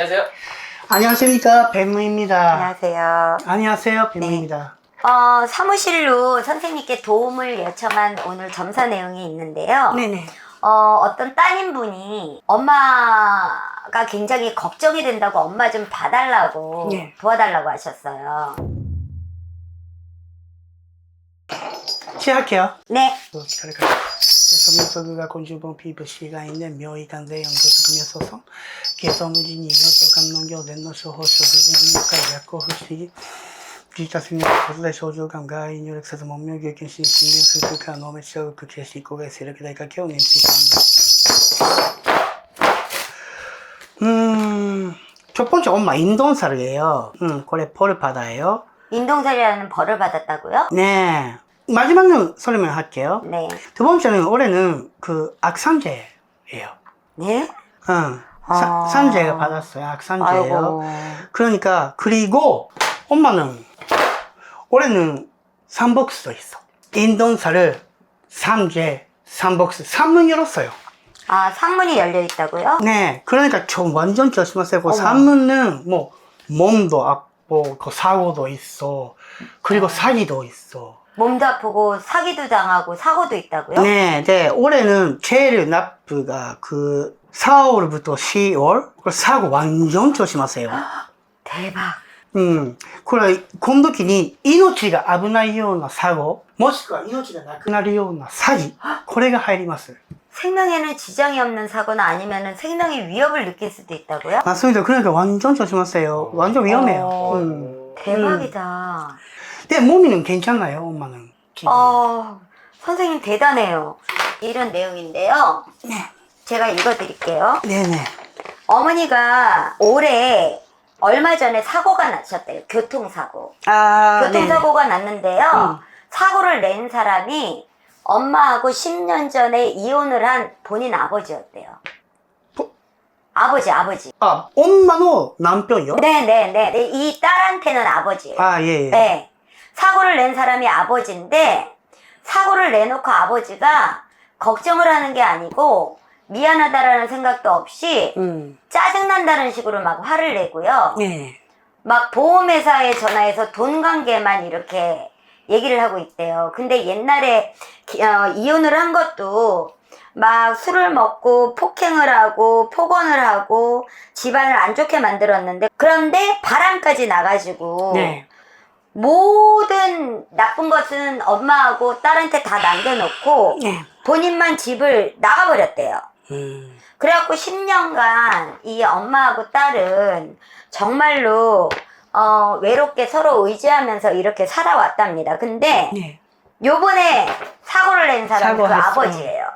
안녕하세요. 안녕하십니까, 뱀무입니다. 안녕하세요. 안녕하세요, 뱀무입니다. 사무실로 선생님께 도움을 요청한 오늘 점사 내용이 있는데요. 네네. 어떤 따님분이 엄마가 굉장히 걱정이 된다고 엄마 좀 봐달라고 네. 도와달라고 하셨어요. 시작할게요. 네. 疲れからその速が根十分ピープ市外で妙意関税4部職名相損計算無事に農場間農業伝の処方食事の会薬を不思議自他戦略骨大症状感外入力説文明業検診診療数空間脳滅症空気式公害勢力大化けを年中첫 번째 엄마 인동살이에요. 그래 벌을 받아요. 인동살이라는 벌을 받았다고요? 네. 마지막은 설명할게요. 네. 두 번째는 올해는 그 악산제예요. 네? 응. 산제가 받았어요. 악산제예요. 아이고. 그러니까 그리고 엄마는 올해는 삼복스도 있어. 인동살을 삼제, 삼복스, 삼문 열었어요. 아, 상문이 열려 있다고요? 네. 그러니까 좀 완전 조심하세요. 그 어머. 삼문은 뭐 몸도 아프고 그 사고도 있어. 그리고 사기도 있어. 몸도 아프고 사기도 당하고 사고도 있다고요? 네, 네. 올해는 제일 나쁘가 그 4월부터 10월 그 사고 완전 조심하세요. 대박. 그래, この時に命が危ないようなサゴ、もしくは命がなくなるような詐欺、これが入ります。 생명에는 지장이 없는 사고나 아니면 생명의 위협을 느낄 수도 있다고요? 맞습니다. 그러니까 완전 조심하세요. 완전 위험해요. 대박이다. 근데 몸이는 괜찮나요, 엄마는? 선생님 대단해요. 이런 내용인데요. 네. 제가 읽어드릴게요. 네네. 어머니가 올해 얼마 전에 사고가 나셨대요. 교통사고. 아, 교통사고가 났는데요. 사고를 낸 사람이 엄마하고 10년 전에 이혼을 한 본인 아버지였대요. 아버지. 아, 엄마의 남편이요? 네네네. 이 딸한테는 아버지예요. 아, 예, 예. 네. 사고를 낸 사람이 아버지인데, 사고를 내놓고 아버지가 걱정을 하는 게 아니고, 미안하다라는 생각도 없이, 짜증난다는 식으로 막 화를 내고요. 네. 막 보험회사에 전화해서 돈 관계만 이렇게 얘기를 하고 있대요. 근데 옛날에 이혼을 한 것도 막 술을 먹고 폭행을 하고 폭언을 하고 집안을 안 좋게 만들었는데, 그런데 바람까지 나가지고 네. 모든 나쁜 것은 엄마하고 딸한테 다 남겨놓고 네. 본인만 집을 나가버렸대요. 그래갖고 10년간 이 엄마하고 딸은 정말로 외롭게 서로 의지하면서 이렇게 살아왔답니다. 근데 네. 요번에 사고를 낸 사람은 그 사고했어. 아버지예요.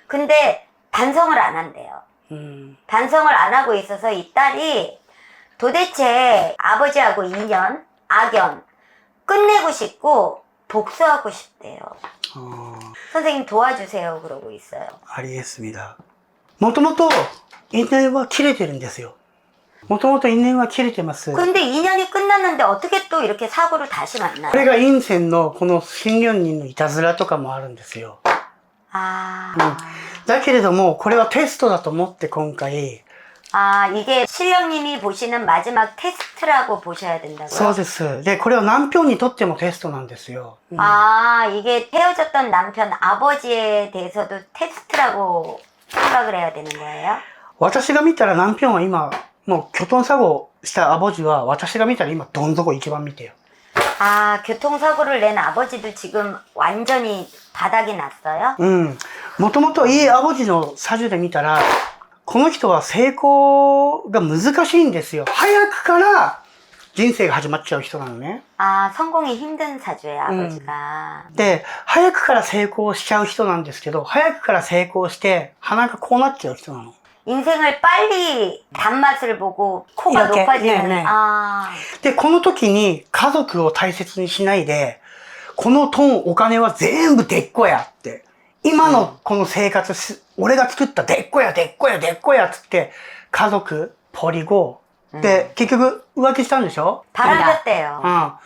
근데 반성을 안 한대요. 반성을 안 하고 있어서 이 딸이 도대체 아버지하고 인연, 악연 끝내고 싶고 복수하고 싶대요. 선생님 도와주세요 그러고 있어요. 알겠습니다. もともと因縁は切れてるんですよ。もともと因縁は切れてます。 근데 인연이 끝났는데 어떻게 또 이렇게 사고를 다시 만나요? これが陰線のこの新年人のいたずらとかもあるんですよ。 だけれども、これはテストだと思って今回。 이게 신령님이 보시는 마지막 테스트라고 보셔야 된다고요? そうです。で、これは男票にとってもテストなんですよ。 이게 헤어졌던 남편 아버지에 대해서도 테스트라고 생각을 해야 되는 거예요? 私が見たら男票は今、もう巨トンサゴしたアボジは私が見たら今どん底一番見てよ。 교통사고를 낸 아버지도 지금 완전히 바닥이 났어요? もともといいアボジのサジュで見たら、この人は成功が難しいんですよ。早くから人生が始まっちゃう人なのね。 성공이 힘든 사주예요, 아버지가. で、早くから成功しちゃう人なんですけど、早くから成功して、鼻がこうなっちゃう人なの。 인생을 빨리 단맛을 보고 코가 이렇게, 높아지는. 네, 네. で、この時に家族を大切にしないで、このお金は全部でっこやって。今のこの生活、俺が作ったでっこやでっこやでっこやっつって、家族、ポリゴ。で、結局浮気したんでしょ? 바람폈대요.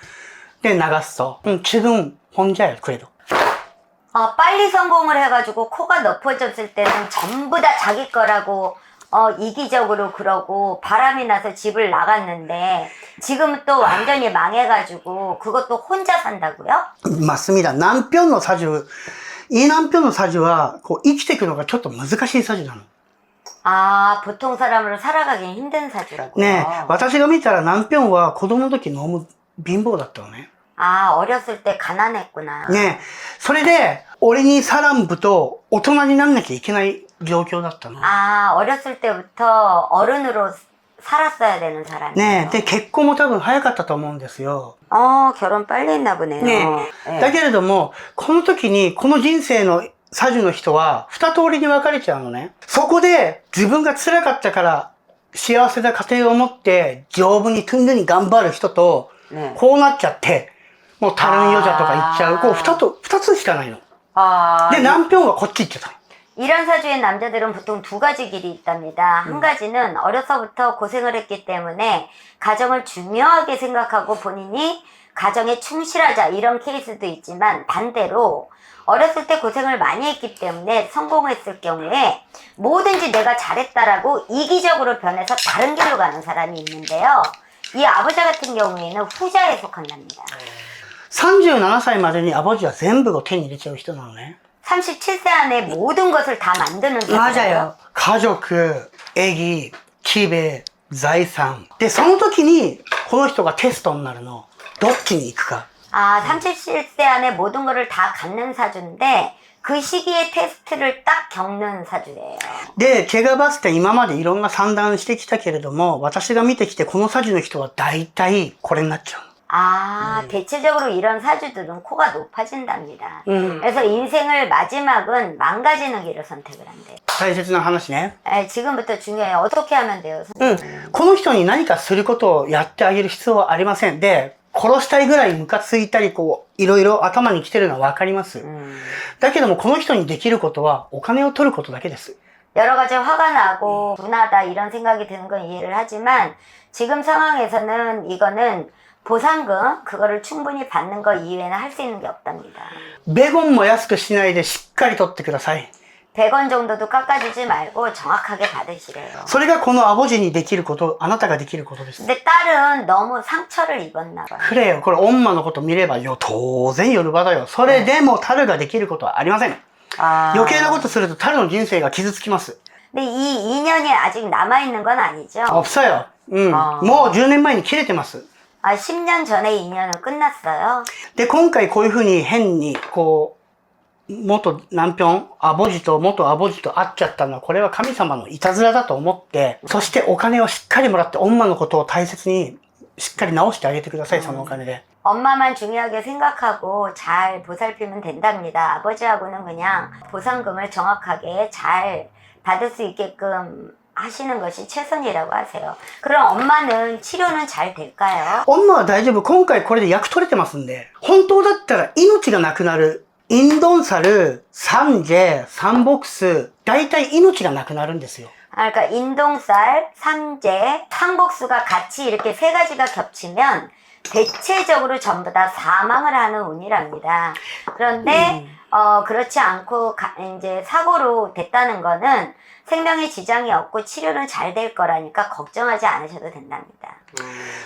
네, 나갔어. 지금 혼자야, 그래도. 빨리 성공을 해가지고 코가 높아졌을 때는 전부 다 자기 거라고 이기적으로 그러고 바람이 나서 집을 나갔는데 지금은 또 완전히 망해가지고 그것도 혼자 산다고요? 맞습니다. 남편のサジュ、いい남편のサジュは、こう、生きていくのがちょっと難しいサジュなの。 아, 보통 사람으로 살아가기 힘든 사주라고요? ねえ、私が見たら남편は子供の時너무貧乏だったのね。 아, 어렸을 때 가난했구나. ねえ、それで、俺にサランブと大人になんなきゃいけない状況だったの。 아, 어렸을 때부터 어른으로 살았어야 되는 사람이에요. ねえ、で、結婚も多分早かったと思うんですよ。 결혼 빨리 했나 보네요. ねえ、 네. だけれども、この時に、この人生のサジュの人は、二通りに分かれちゃうのね。そこで、自分が辛かったから、幸せな家庭を持って、丈夫に、든든히頑張る人と、 네. こうなっちゃって、もう、다른 여자とか言っちゃう。こう、二つしかないの。 아, で、남편はこっち行ってたの。 이런 사주의 남자들은 보통 두 가지 길이 있답니다. 한 가지는 어려서부터 고생을 했기 때문에 가정을 중요하게 생각하고 본인이 가정에 충실하자 이런 케이스도 있지만 반대로 어렸을 때 고생을 많이 했기 때문에 성공했을 경우에 뭐든지 내가 잘했다라고 이기적으로 변해서 다른 길로 가는 사람이 있는데요. 이 아버지 같은 경우에는 후자에 속한답니다. 37歳までにアボジは全部を手に入れちゃう人なのね。 37세 안에 모든 것을 다 만드는 사람이에요. 家族、애기、기회、財産。で、その時に、この人がテストになるの。どっちに行くか。 아, 37세 안에 모든 것을 다 갖는 사주인데 그 시기에 테스트를 딱 겪는 사주예요. で、怪我バスって今までいろんな算段してきたけれども、私が見てきてこのサジの人は大体これになっちゃう。 아, 대체적으로 이런 사주들은 코가 높아진답니다. 그래서 인생을 마지막은 망가지는 길을 선택을 한대요. 大切な話ね。 지금부터 중요해요. 어떻게 하면 돼요? この人に何かすることをやってあげる必要はありません。で、殺したいぐらいムカついたり、こう、いろいろ頭に来てるのはわかります。だけども、この人にできることは、お金を取ることだけです。 여러 가지 화가 나고 분하다 이런 생각이 드는 건 이해를 하지만 지금 상황에서는 이거는 보상금 그거를 충분히 받는 거 이외에는 할 수 있는 게 없답니다. 100원も安くしないでしっかり取ってください。 100원 정도도 깎아주지 말고 정확하게 받으시래요. それがこのアボジにできること、あなたができることです。 근데 딸은 너무 상처를 입었나 봐요. くれよ、これ、女のこと見ればよ、当然夜場だよ。それでも、タルができることはありません。 아. 余計なことすると、タルの人生が傷つきます。 근데 이 인연이 아직 남아있는 건 아니죠? 없어요. もう10年前に切れてます。 아, 10년 전에 인연은 끝났어요. で、今回こういうふうに変に、こう、元男편アボジと元アボジと会っちゃったのは、これは神様のいたずらだと思って、そしてお金をしっかりもらって、女のことを大切に、しっかり直してあげてください、そのお金で。 엄마만 중요하게 생각하고 잘 보살피면 된답니다. 아버지하고는 그냥 보상금을 정확하게 잘 받을 수 있게끔 하시는 것이 최선이라고 하세요. 그럼 엄마는 치료는 잘 될까요? 女は大丈夫。今回これで役取れてますんで。本当だったら命がなくなる。インドンサル、サンジェ、サンボックス、大体命がなくなるんですよ。 그러니까 인동살, 삼재, 상복수가 같이 이렇게 세 가지가 겹치면 대체적으로 전부 다 사망을 하는 운이랍니다. 그런데 그렇지 않고 이제 사고로 됐다는 거는 생명에 지장이 없고 치료는 잘 될 거라니까 걱정하지 않으셔도 된답니다.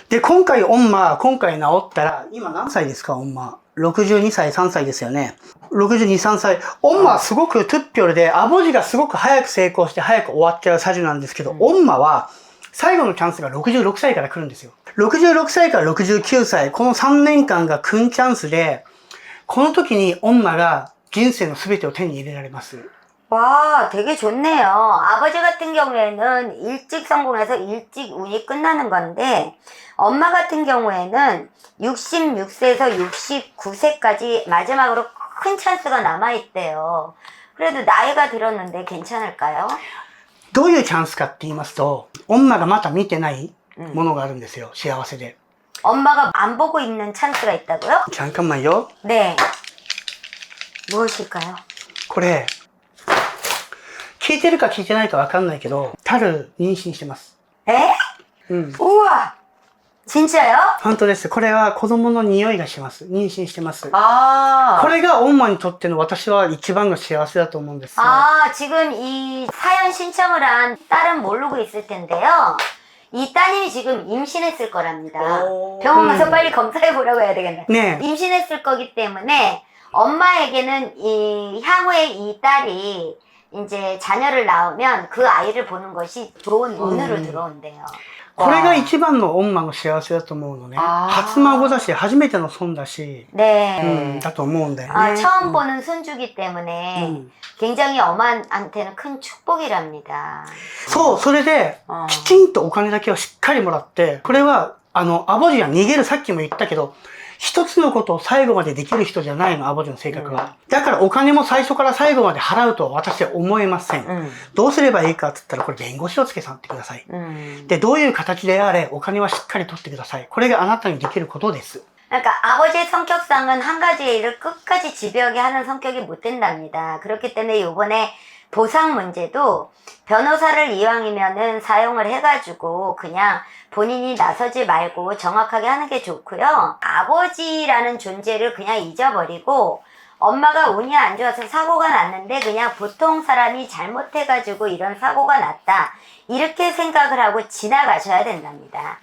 で、今回治ったら、今何歳ですか、女。62歳、3歳ですよね。62、3歳。女はすごくトゥッピョルで、アボジがすごく早く成功して早く終わっちゃうサジュなんですけど、女は最後のチャンスが66歳から来るんですよ。66歳から69歳、この3年間が큰チャンスで、この時に女が人生の全てを手に入れられます。 와, 되게 좋네요. 아버지 같은 경우에는 일찍 성공해서 일찍 운이 끝나는 건데 엄마 같은 경우에는 66세에서 69세까지 마지막으로 큰 찬스가 남아있대요. 그래도 나이가 들었는데 괜찮을까요? どういうチャンスかって言いますと、女がまた見てないものがあるんですよ、幸せで。 엄마가 안 보고 있는 찬스가 있다고요? 잠깐만요. 네. 무엇일까요? これ、聞いてるか聞いてないかわかんないけど、タル妊娠してます。 에? 우와! 진짜요? 本当です。これは子供の匂いがします。妊娠してます。 아. これが엄마にとっての私は一番の幸せだと思うんですよ。 아, 지금 이 사연 신청을 한 딸은 모르고 있을 텐데요. 이 따님이 지금 임신했을 거랍니다. 병원 가서 빨리 검사해 보라고 해야 되겠네. 네. 임신했을 거기 때문에 엄마에게는 이 향후에 이 딸이 이제 자녀를 낳으면 그 아이를 보는 것이 좋은 운으로 들어온대요. これが一番の엄마の幸せだと思うのね。あー初孫だし、初めての孫だし、 네. だと思うんだよ 아, ね。 처음 보는 손주기 때문에 굉장히 엄마한테는 큰 축복이랍니다. そう、それで、きちんとお金だけをしっかりもらって、これは、アボジは逃げる、さっきも言ったけど、一つのことを最後までできる人じゃないの、アボジの性格は。だからお金も最初から最後まで払うと私は思えません。どうすればいいかって言ったら、これ弁護士をつけさってください。で、どういう形であれ、お金はしっかり取ってください。これがあなたにできることです。 그러니까 아버지의 성격상은 한 가지 일을 끝까지 집요하게 하는 성격이 못 된답니다. 그렇기 때문에 요번에 보상 문제도 변호사를 이왕이면은 사용을 해가지고 그냥 본인이 나서지 말고 정확하게 하는 게 좋고요. 아버지라는 존재를 그냥 잊어버리고 엄마가 운이 안 좋아서 사고가 났는데 그냥 보통 사람이 잘못해가지고 이런 사고가 났다. 이렇게 생각을 하고 지나가셔야 된답니다.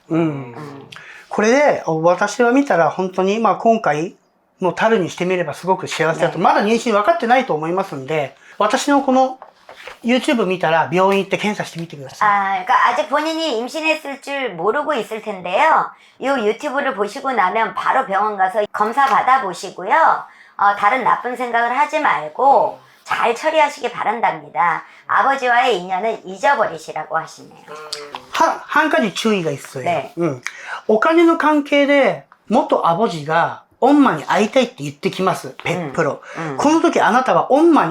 これで、私は見たら本当に、まあ今回、もう樽にしてみればすごく幸せだと、まだ妊娠分かってないと思いますんで、私のこの YouTube 見たら病院行って検査してみてください。 아, 그러니까 아직 본인이 임신했을 줄 모르고 있을 텐데요. 이 유튜브를 보시고 나면 바로 병원 가서 검사 받아보시고요. 다른 나쁜 생각을 하지 말고 잘 처리하시기 바란답니다. 아버지와의 인연은 잊어버리시라고 하시네요. 한 가지注意が必要よ。 네. お金の関係で、元アボジが、엄마に会いたいって言ってきます。100%。この時あなたは엄마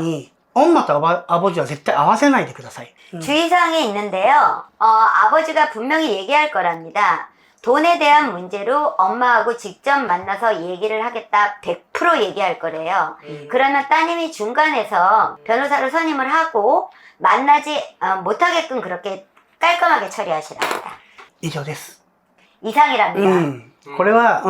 とアボジは絶対会わせないでください。 주의사항이 있는데요. 아버지가 분명히 얘기할 거랍니다. 돈에 대한 문제로 엄마하고 직접 만나서 얘기를 하겠다 100% 얘기할 거래요. 그러면 따님이 중간에서 변호사를 선임을 하고 만나지 못하게끔 그렇게 깔끔하게 처리하시랍니다. 以上です。 이상이랍니다. これは、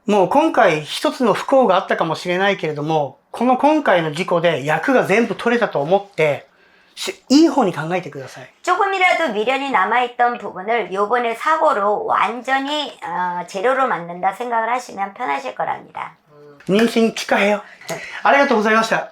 もう今回一つの不幸があったかもしれないけれども、この今回の事故で役が全部取れたと思って、いい方に考えてください。 조금이라도 미련이 남아있던 부분을 요번에 사고로 완전히 재료로 만든다 생각을 하시면 편하실 거랍니다. 妊娠축하해요。ありがとうございました。